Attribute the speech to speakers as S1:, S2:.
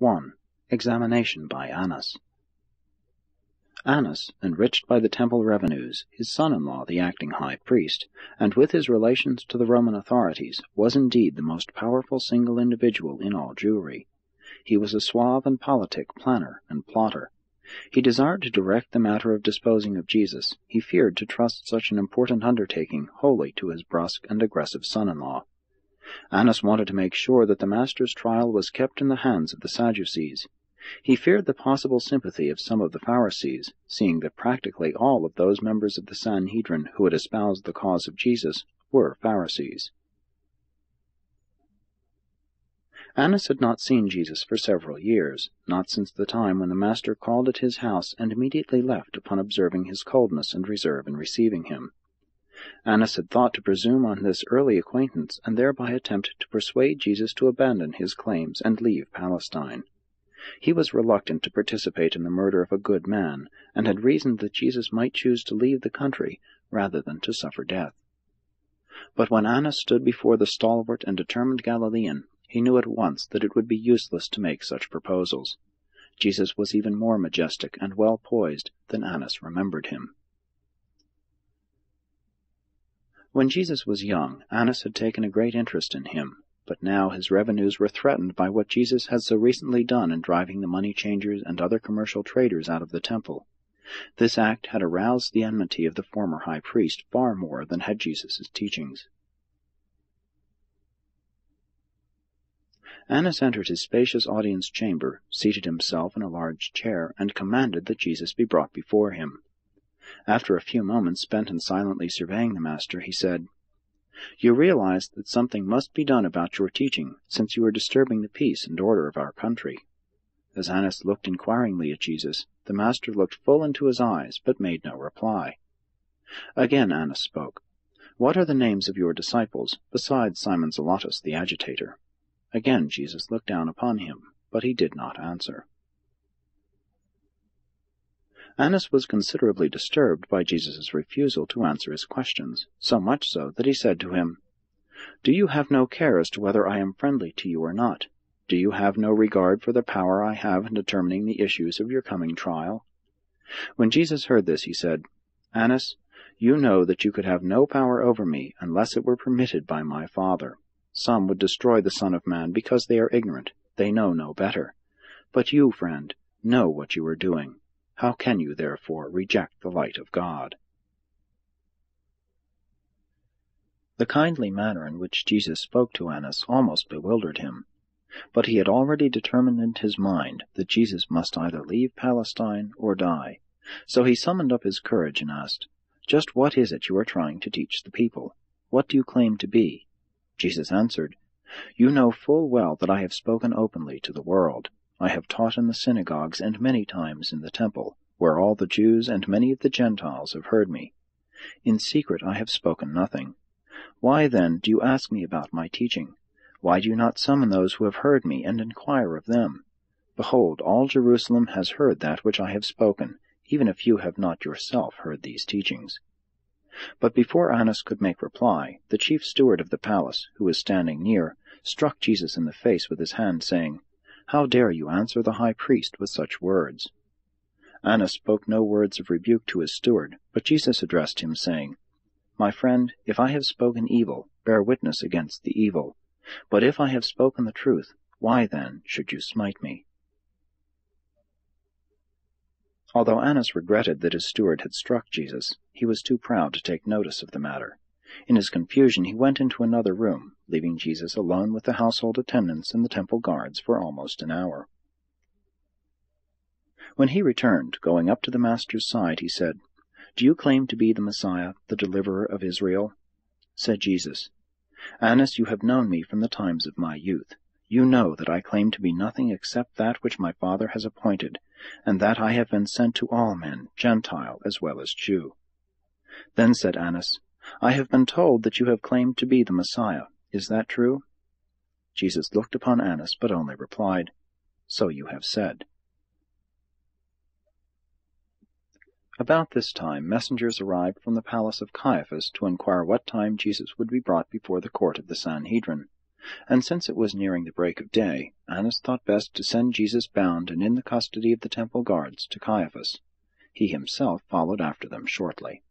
S1: 1. Examination by Annas. Annas, enriched by the temple revenues, his son-in-law the acting high priest, and with his relations to the Roman authorities, was indeed the most powerful single individual in all Jewry. He was a suave and politic planner and plotter. He desired to direct the matter of disposing of Jesus. He feared to trust such an important undertaking wholly to his brusque and aggressive son-in-law. Annas wanted to make sure that the Master's trial was kept in the hands of the Sadducees. He feared the possible sympathy of some of the Pharisees, seeing that practically all of those members of the Sanhedrin who had espoused the cause of Jesus were Pharisees. Annas had not seen Jesus for several years, not since the time when the Master called at his house and immediately left upon observing his coldness and reserve in receiving him. Annas had thought to presume on this early acquaintance and thereby attempt to persuade Jesus to abandon his claims and leave Palestine. He was reluctant to participate in the murder of a good man, and had reasoned that Jesus might choose to leave the country rather than to suffer death. But when Annas stood before the stalwart and determined Galilean, he knew at once that it would be useless to make such proposals. Jesus was even more majestic and well poised than Annas remembered him. When Jesus was young, Annas had taken a great interest in him, but now his revenues were threatened by what Jesus had so recently done in driving the money-changers and other commercial traders out of the temple. This act had aroused the enmity of the former high priest far more than had Jesus' teachings. Annas entered his spacious audience chamber, seated himself in a large chair, and commanded that Jesus be brought before him. After a few moments spent in silently surveying the Master, he said, "You realize that something must be done about your teaching, since you are disturbing the peace and order of our country." As Annas looked inquiringly at Jesus, the Master looked full into his eyes, but made no reply. Again Annas spoke, "What are the names of your disciples, besides Simon Zelotes the agitator?" Again Jesus looked down upon him, but he did not answer. Annas was considerably disturbed by Jesus' refusal to answer his questions, so much so that he said to him, "Do you have no care as to whether I am friendly to you or not? Do you have no regard for the power I have in determining the issues of your coming trial?" When Jesus heard this, he said, "Annas, you know that you could have no power over me unless it were permitted by my Father. Some would destroy the Son of Man because they are ignorant. They know no better. But you, friend, know what you are doing. How can you, therefore, reject the light of God?" The kindly manner in which Jesus spoke to Annas almost bewildered him. But he had already determined in his mind that Jesus must either leave Palestine or die. So he summoned up his courage and asked, "Just what is it you are trying to teach the people? What do you claim to be?" Jesus answered, "You know full well that I have spoken openly to the world. I have taught in the synagogues and many times in the temple, where all the Jews and many of the Gentiles have heard me. In secret I have spoken nothing. Why, then, do you ask me about my teaching? Why do you not summon those who have heard me and inquire of them? Behold, all Jerusalem has heard that which I have spoken, even if you have not yourself heard these teachings." But before Annas could make reply, the chief steward of the palace, who was standing near, struck Jesus in the face with his hand, saying, "How dare you answer the high priest with such words?" Annas spoke no words of rebuke to his steward, but Jesus addressed him, saying, "My friend, if I have spoken evil, bear witness against the evil. But if I have spoken the truth, why then should you smite me?" Although Annas regretted that his steward had struck Jesus, he was too proud to take notice of the matter. In his confusion he went into another room, leaving Jesus alone with the household attendants and the temple guards for almost an hour. When he returned, going up to the Master's side, he said, "Do you claim to be the Messiah, the deliverer of Israel?" Said Jesus, "Annas, you have known me from the times of my youth. You know that I claim to be nothing except that which my Father has appointed, and that I have been sent to all men, Gentile as well as Jew." Then said Annas, "I have been told that you have claimed to be the Messiah. Is that true?" Jesus looked upon Annas, but only replied, "So you have said." About this time messengers arrived from the palace of Caiaphas to inquire what time Jesus would be brought before the court of the Sanhedrin. And since it was nearing the break of day, Annas thought best to send Jesus bound and in the custody of the temple guards to Caiaphas. He himself followed after them shortly.